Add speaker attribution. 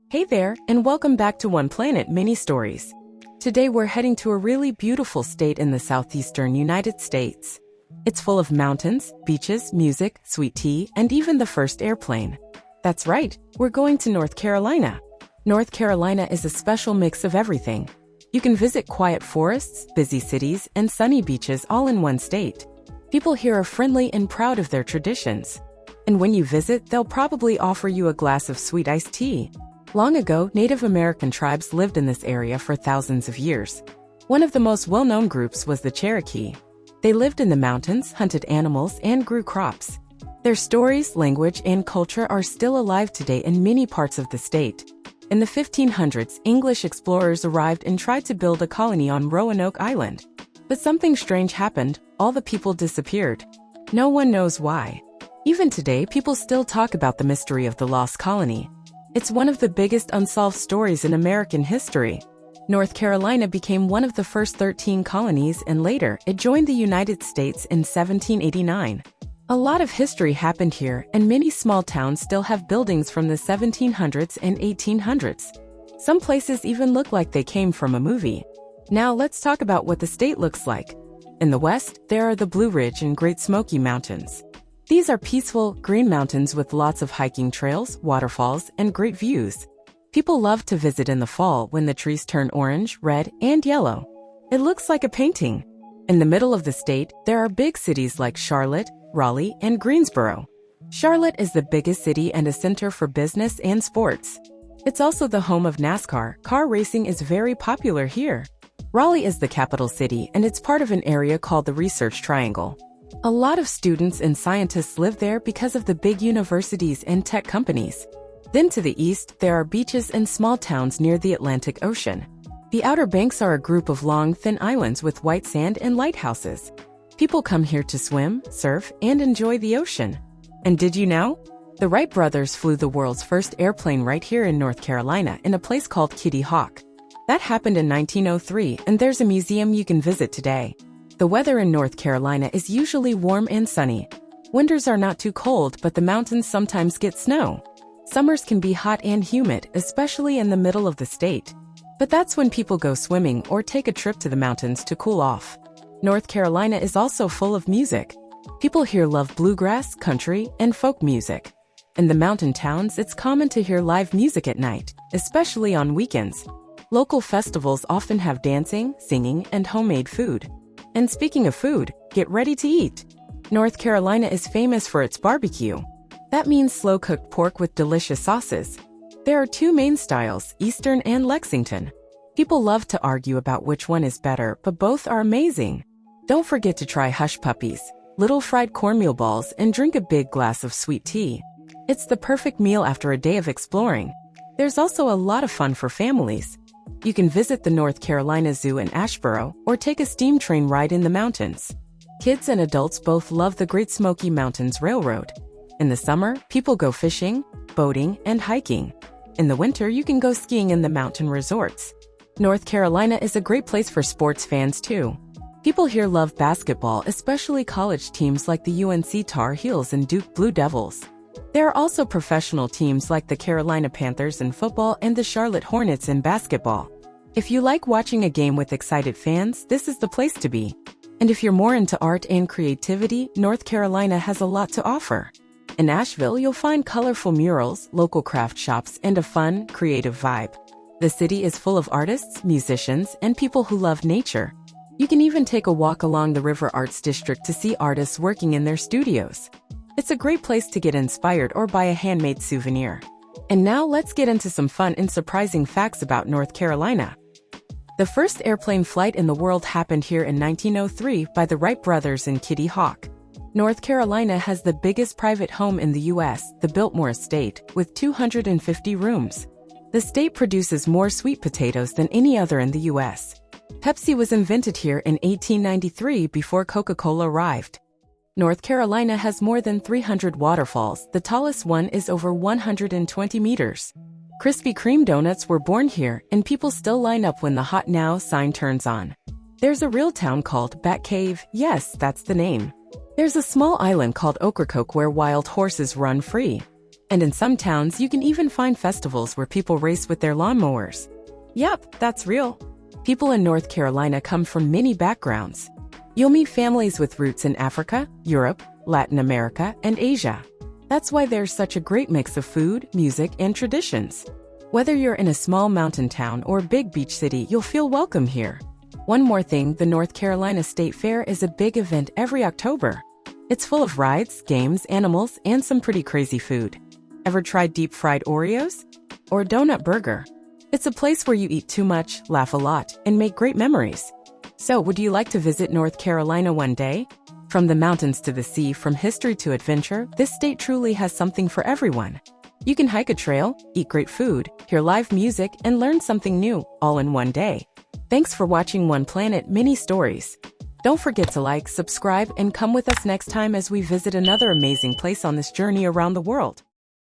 Speaker 1: Hey there, and welcome back to One Planet Mini Stories. Today we're heading to a really beautiful state in the southeastern United States. It's full of mountains, beaches, music, sweet tea, and even the first airplane. That's right, we're going to North Carolina. North Carolina is a special mix of everything. You can visit quiet forests, busy cities, and sunny beaches all in one state. People here are friendly and proud of their traditions. And when you visit, they'll probably offer you a glass of sweet iced tea. Long ago, Native American tribes lived in this area for thousands of years. One of the most well-known groups was the Cherokee. They lived in the mountains, hunted animals, and grew crops. Their stories, language, and culture are still alive today in many parts of the state. In the 1500s, English explorers arrived and tried to build a colony on Roanoke Island. But something strange happened. All the people disappeared. No one knows why. Even today, people still talk about the mystery of the lost colony. It's one of the biggest unsolved stories in American history. North Carolina became one of the first 13 colonies, and later, it joined the United States in 1789. A lot of history happened here, and many small towns still have buildings from the 1700s and 1800s. Some places even look like they came from a movie. Now let's talk about what the state looks like. In the west, there are the Blue Ridge and Great Smoky Mountains. These are peaceful, green mountains with lots of hiking trails, waterfalls, and great views. People love to visit in the fall when the trees turn orange, red, and yellow. It looks like a painting. In the middle of the state, there are big cities like Charlotte, Raleigh, and Greensboro. Charlotte is the biggest city and a center for business and sports. It's also the home of NASCAR. Car racing is very popular here. Raleigh is the capital city, and it's part of an area called the Research Triangle. A lot of students and scientists live there because of the big universities and tech companies. Then to the east, there are beaches and small towns near the Atlantic Ocean. The Outer Banks are a group of long, thin islands with white sand and lighthouses. People come here to swim, surf, and enjoy the ocean. And did you know? The Wright brothers flew the world's first airplane right here in North Carolina in a place called Kitty Hawk. That happened in 1903, and there's a museum you can visit today. The weather in North Carolina is usually warm and sunny. Winters are not too cold, but the mountains sometimes get snow. Summers can be hot and humid, especially in the middle of the state. But that's when people go swimming or take a trip to the mountains to cool off. North Carolina is also full of music. People here love bluegrass, country, and folk music. In the mountain towns, it's common to hear live music at night, especially on weekends. Local festivals often have dancing, singing, and homemade food. And speaking of food, get ready to eat. North Carolina is famous for its barbecue. That means slow-cooked pork with delicious sauces. There are two main styles, Eastern and Lexington. People love to argue about which one is better, but both are amazing. Don't forget to try hush puppies, little fried cornmeal balls, and drink a big glass of sweet tea. It's the perfect meal after a day of exploring. There's also a lot of fun for families. You can visit the North Carolina Zoo in Asheboro or take a steam train ride in the mountains. Kids and adults both love the Great Smoky Mountains Railroad. In the summer, people go fishing, boating, and hiking. In the winter, you can go skiing in the mountain resorts. North Carolina is a great place for sports fans too. People here love basketball, especially college teams like the UNC Tar Heels and Duke Blue Devils. There are also professional teams like the Carolina Panthers in football and the Charlotte Hornets in basketball. If you like watching a game with excited fans, this is the place to be. And if you're more into art and creativity, North Carolina has a lot to offer. In Asheville, you'll find colorful murals, local craft shops, and a fun, creative vibe. The city is full of artists, musicians, and people who love nature. You can even take a walk along the River Arts District to see artists working in their studios. It's a great place to get inspired or buy a handmade souvenir. And now let's get into some fun and surprising facts about North Carolina. The first airplane flight in the world happened here in 1903 by the Wright brothers in Kitty Hawk. North Carolina has the biggest private home in the U.S., the Biltmore Estate, with 250 rooms. The state produces more sweet potatoes than any other in the U.S. Pepsi was invented here in 1893 before Coca-Cola arrived. North Carolina has more than 300 waterfalls. The tallest one is over 120 meters. Krispy Kreme donuts were born here, and people still line up when the Hot Now sign turns on. There's a real town called Bat Cave. Yes, that's the name. There's a small island called Ocracoke where wild horses run free. And in some towns, you can even find festivals where people race with their lawnmowers. Yep, that's real. People in North Carolina come from many backgrounds. You'll meet families with roots in Africa, Europe, Latin America, and Asia. That's why there's such a great mix of food, music, and traditions. Whether you're in a small mountain town or big beach city, you'll feel welcome here. One more thing, the North Carolina State Fair is a big event every October. It's full of rides, games, animals, and some pretty crazy food. Ever tried deep-fried Oreos? Or a donut burger? It's a place where you eat too much, laugh a lot, and make great memories. So, would you like to visit North Carolina one day? From the mountains to the sea, from history to adventure, this state truly has something for everyone. You can hike a trail, eat great food, hear live music, and learn something new, all in one day. Thanks for watching One Planet Mini Stories. Don't forget to like, subscribe, and come with us next time as we visit another amazing place on this journey around the world.